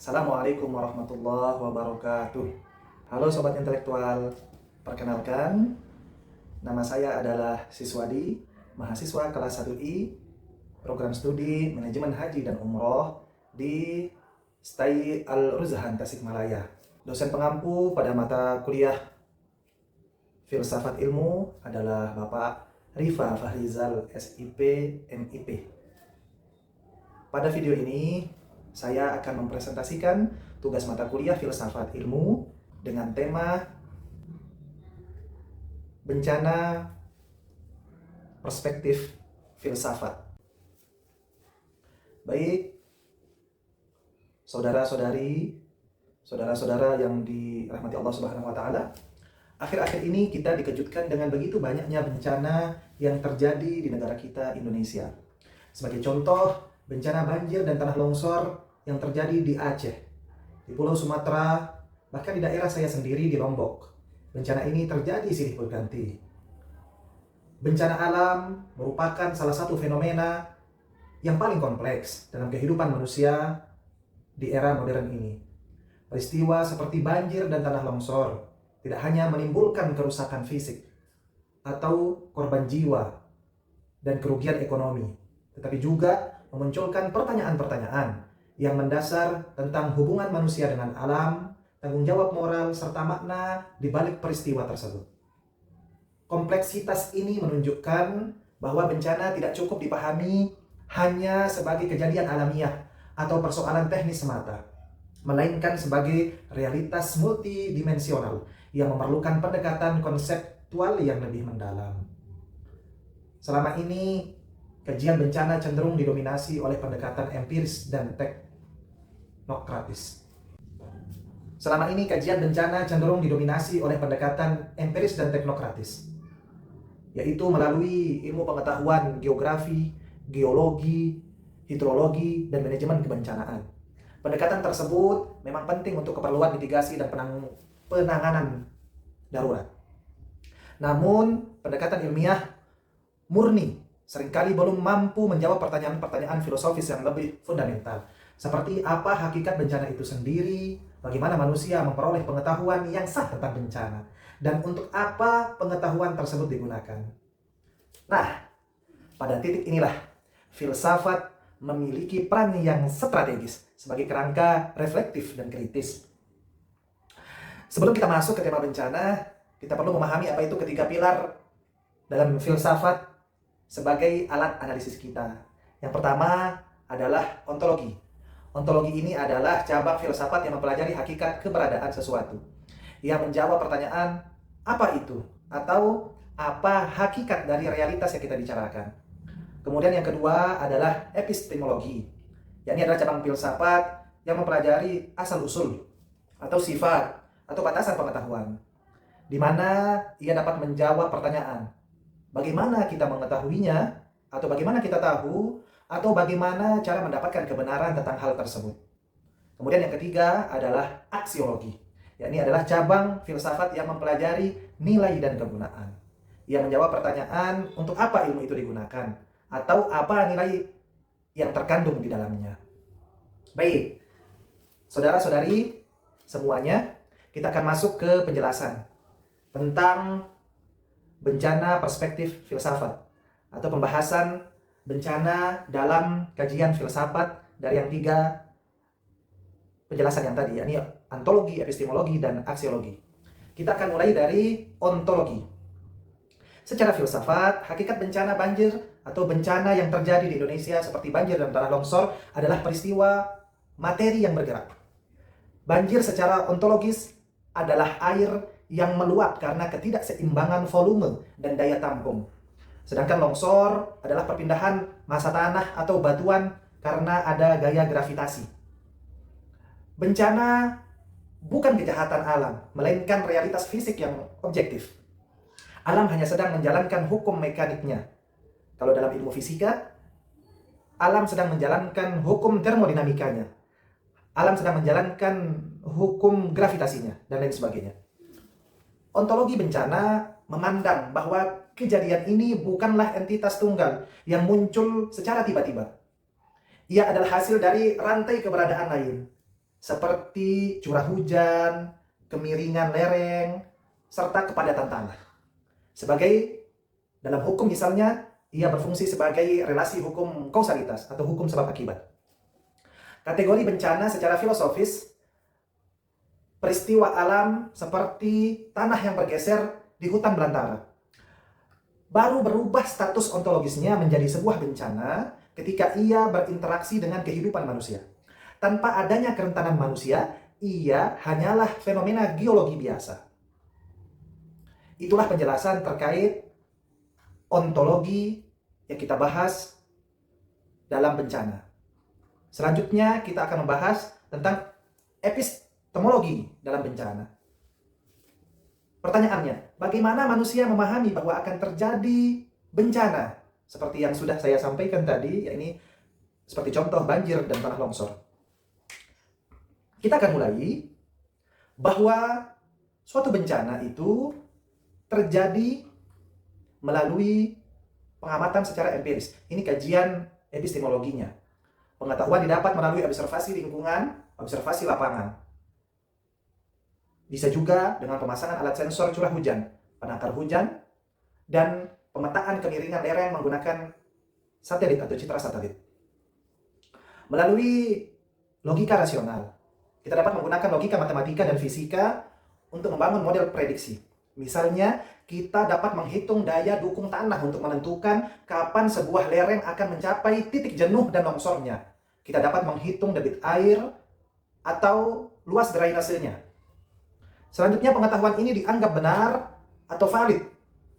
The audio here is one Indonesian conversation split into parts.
Assalamualaikum warahmatullahi wabarakatuh. Halo Sobat Intelektual, perkenalkan, nama saya adalah Siswadi, mahasiswa kelas 1I, program studi Manajemen Haji dan Umroh di STAI Al-Ruzhan Tasikmalaya. Dosen pengampu pada mata kuliah Filsafat Ilmu adalah Bapak Rifa Fahrizal, SIP, MIP. Pada video ini, saya akan mempresentasikan tugas mata kuliah Filsafat Ilmu dengan tema Bencana Perspektif Filsafat. Baik, saudara-saudari, saudara-saudara yang dirahmati Allah Subhanahu wa taala, akhir-akhir ini kita dikejutkan dengan begitu banyaknya bencana yang terjadi di negara kita, Indonesia. Sebagai contoh, bencana banjir dan tanah longsor yang terjadi di Aceh, di Pulau Sumatera, bahkan di daerah saya sendiri di Lombok. Bencana ini terjadi silih berganti. Bencana alam merupakan salah satu fenomena yang paling kompleks dalam kehidupan manusia di era modern ini. Peristiwa seperti banjir dan tanah longsor tidak hanya menimbulkan kerusakan fisik atau korban jiwa dan kerugian ekonomi, tetapi juga memunculkan pertanyaan-pertanyaan yang mendasar tentang hubungan manusia dengan alam, tanggung jawab moral, serta makna di balik peristiwa tersebut. Kompleksitas ini menunjukkan bahwa bencana tidak cukup dipahami hanya sebagai kejadian alamiah atau persoalan teknis semata, melainkan sebagai realitas multidimensional yang memerlukan pendekatan konseptual yang lebih mendalam. Selama ini, kajian bencana cenderung didominasi oleh pendekatan empiris dan teknokratis. Selama ini kajian bencana cenderung didominasi oleh pendekatan empiris dan teknokratis, yaitu melalui ilmu pengetahuan geografi, geologi, hidrologi, dan manajemen kebencanaan. Pendekatan tersebut memang penting untuk keperluan mitigasi dan penanganan darurat. Namun, pendekatan ilmiah murni seringkali belum mampu menjawab pertanyaan-pertanyaan filosofis yang lebih fundamental. Seperti apa hakikat bencana itu sendiri, bagaimana manusia memperoleh pengetahuan yang sah tentang bencana, dan untuk apa pengetahuan tersebut digunakan. Nah, pada titik inilah filsafat memiliki peran yang strategis sebagai kerangka reflektif dan kritis. Sebelum kita masuk ke tema bencana, kita perlu memahami apa itu ketiga pilar dalam filsafat sebagai alat analisis kita. Yang pertama adalah ontologi. Ontologi ini adalah cabang filsafat yang mempelajari hakikat keberadaan sesuatu. Ia menjawab pertanyaan, apa itu? Atau apa hakikat dari realitas yang kita bicarakan? Kemudian yang kedua adalah epistemologi. Ini adalah cabang filsafat yang mempelajari asal-usul atau sifat atau batasan pengetahuan, di mana ia dapat menjawab pertanyaan, bagaimana kita mengetahuinya, atau bagaimana kita tahu, atau bagaimana cara mendapatkan kebenaran tentang hal tersebut. Kemudian yang ketiga adalah aksiologi. Ini adalah cabang filsafat yang mempelajari nilai dan kegunaan. Ia menjawab pertanyaan untuk apa ilmu itu digunakan, atau apa nilai yang terkandung di dalamnya. Baik, saudara-saudari semuanya, kita akan masuk ke penjelasan tentang bencana perspektif filsafat atau pembahasan bencana dalam kajian filsafat dari yang tiga penjelasan yang tadi, yakni ontologi, epistemologi, dan aksiologi. Kita akan mulai dari ontologi. Secara filsafat, hakikat bencana banjir atau bencana yang terjadi di Indonesia seperti banjir dan tanah longsor adalah peristiwa materi yang bergerak. Banjir secara ontologis adalah air yang meluap karena ketidakseimbangan volume dan daya tampung. Sedangkan longsor adalah perpindahan massa tanah atau batuan karena ada gaya gravitasi. Bencana bukan kejahatan alam, melainkan realitas fisik yang objektif. Alam hanya sedang menjalankan hukum mekaniknya. Kalau dalam ilmu fisika, alam sedang menjalankan hukum termodinamikanya. Alam sedang menjalankan hukum gravitasinya, dan lain sebagainya. Ontologi bencana memandang bahwa kejadian ini bukanlah entitas tunggal yang muncul secara tiba-tiba. Ia adalah hasil dari rantai keberadaan lain. seperti curah hujan, kemiringan lereng, serta kepadatan tanah. Sebagai dalam hukum misalnya, ia berfungsi sebagai relasi hukum kausalitas atau hukum sebab akibat. Kategori bencana secara filosofis, peristiwa alam seperti tanah yang bergeser di hutan belantara baru berubah status ontologisnya menjadi sebuah bencana ketika ia berinteraksi dengan kehidupan manusia. Tanpa adanya kerentanan manusia, ia hanyalah fenomena geologi biasa. Itulah penjelasan terkait ontologi yang kita bahas dalam bencana. Selanjutnya kita akan membahas tentang epistemologi dalam bencana. Pertanyaannya, bagaimana manusia memahami bahwa akan terjadi bencana? Seperti yang sudah saya sampaikan tadi, yakni seperti contoh banjir dan tanah longsor. Kita akan mulai bahwa suatu bencana itu terjadi melalui pengamatan secara empiris. Ini kajian epistemologinya. Pengetahuan didapat melalui observasi lingkungan, observasi lapangan. Bisa juga dengan pemasangan alat sensor curah hujan, penakar hujan, dan pemetaan kemiringan lereng menggunakan satelit atau citra satelit. Melalui logika rasional, kita dapat menggunakan logika matematika dan fisika untuk membangun model prediksi. Misalnya, kita dapat menghitung daya dukung tanah untuk menentukan kapan sebuah lereng akan mencapai titik jenuh dan longsornya. Kita dapat menghitung debit air atau luas drainasenya. Selanjutnya, pengetahuan ini dianggap benar atau valid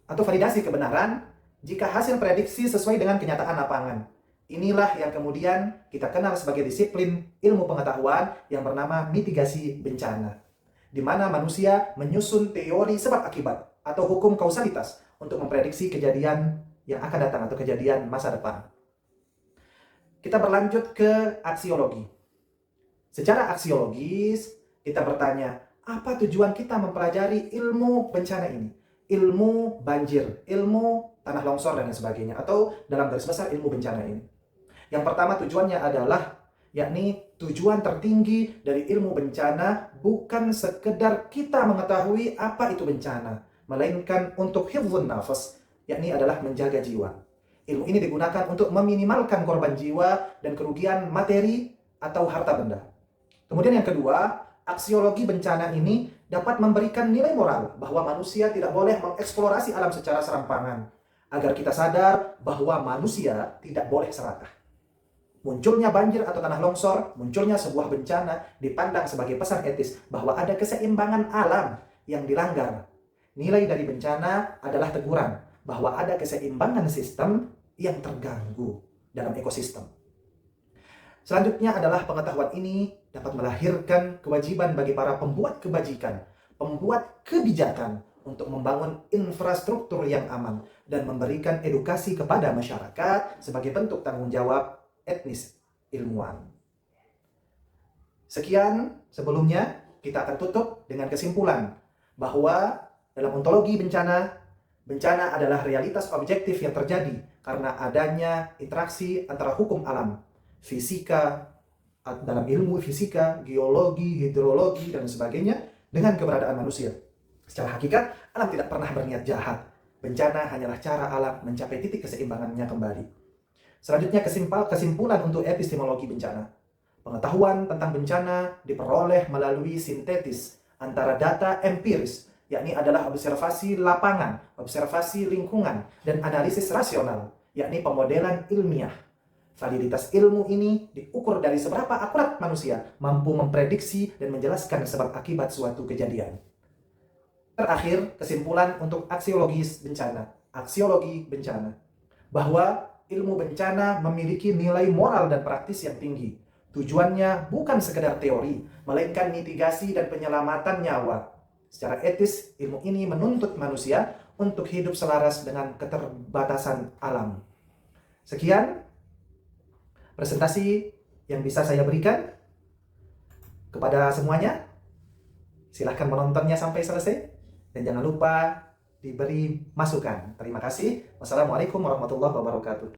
atau validasi kebenaran jika hasil prediksi sesuai dengan kenyataan lapangan. Inilah yang kemudian kita kenal sebagai disiplin ilmu pengetahuan yang bernama mitigasi bencana, di mana manusia menyusun teori sebab akibat atau hukum kausalitas untuk memprediksi kejadian yang akan datang atau kejadian masa depan. Kita berlanjut ke aksiologi. Secara aksiologis, kita bertanya, apa tujuan kita mempelajari ilmu bencana ini? Ilmu banjir, ilmu tanah longsor, dan lain sebagainya. Atau dalam garis besar ilmu bencana ini. Yang pertama tujuannya adalah, yakni tujuan tertinggi dari ilmu bencana bukan sekedar kita mengetahui apa itu bencana, melainkan untuk hifdzun nafas, yakni adalah menjaga jiwa. Ilmu ini digunakan untuk meminimalkan korban jiwa dan kerugian materi atau harta benda. Kemudian yang kedua, aksiologi bencana ini dapat memberikan nilai moral bahwa manusia tidak boleh mengeksplorasi alam secara serampangan, agar kita sadar bahwa manusia tidak boleh serakah. Munculnya banjir atau tanah longsor, munculnya sebuah bencana dipandang sebagai pesan etis bahwa ada keseimbangan alam yang dilanggar. Nilai dari bencana adalah teguran bahwa ada keseimbangan sistem yang terganggu dalam ekosistem. Selanjutnya adalah pengetahuan ini dapat melahirkan kewajiban bagi para pembuat kebajikan, pembuat kebijakan untuk membangun infrastruktur yang aman dan memberikan edukasi kepada masyarakat sebagai bentuk tanggung jawab etnis ilmuwan. Sekian sebelumnya, kita akan tutup dengan kesimpulan bahwa dalam ontologi bencana, bencana adalah realitas objektif yang terjadi karena adanya interaksi antara hukum alam, fisika, dalam ilmu fisika, geologi, hidrologi, dan sebagainya dengan keberadaan manusia. Secara hakikat, alam tidak pernah berniat jahat. Bencana hanyalah cara alam mencapai titik keseimbangannya kembali. Selanjutnya, kesimpulan untuk epistemologi bencana. Pengetahuan tentang bencana diperoleh melalui sintetis antara data empiris, yakni adalah observasi lapangan, observasi lingkungan, dan analisis rasional, yakni pemodelan ilmiah. Validitas ilmu ini diukur dari seberapa akurat manusia mampu memprediksi dan menjelaskan sebab akibat suatu kejadian. Terakhir, kesimpulan untuk aksiologis bencana. Aksiologi bencana. Bahwa ilmu bencana memiliki nilai moral dan praktis yang tinggi. Tujuannya bukan sekedar teori, melainkan mitigasi dan penyelamatan nyawa. Secara etis, ilmu ini menuntut manusia untuk hidup selaras dengan keterbatasan alam. Sekian presentasi yang bisa saya berikan kepada semuanya. Silahkan menontonnya sampai selesai dan jangan lupa diberi masukan. Terima kasih. Wassalamualaikum warahmatullahi wabarakatuh.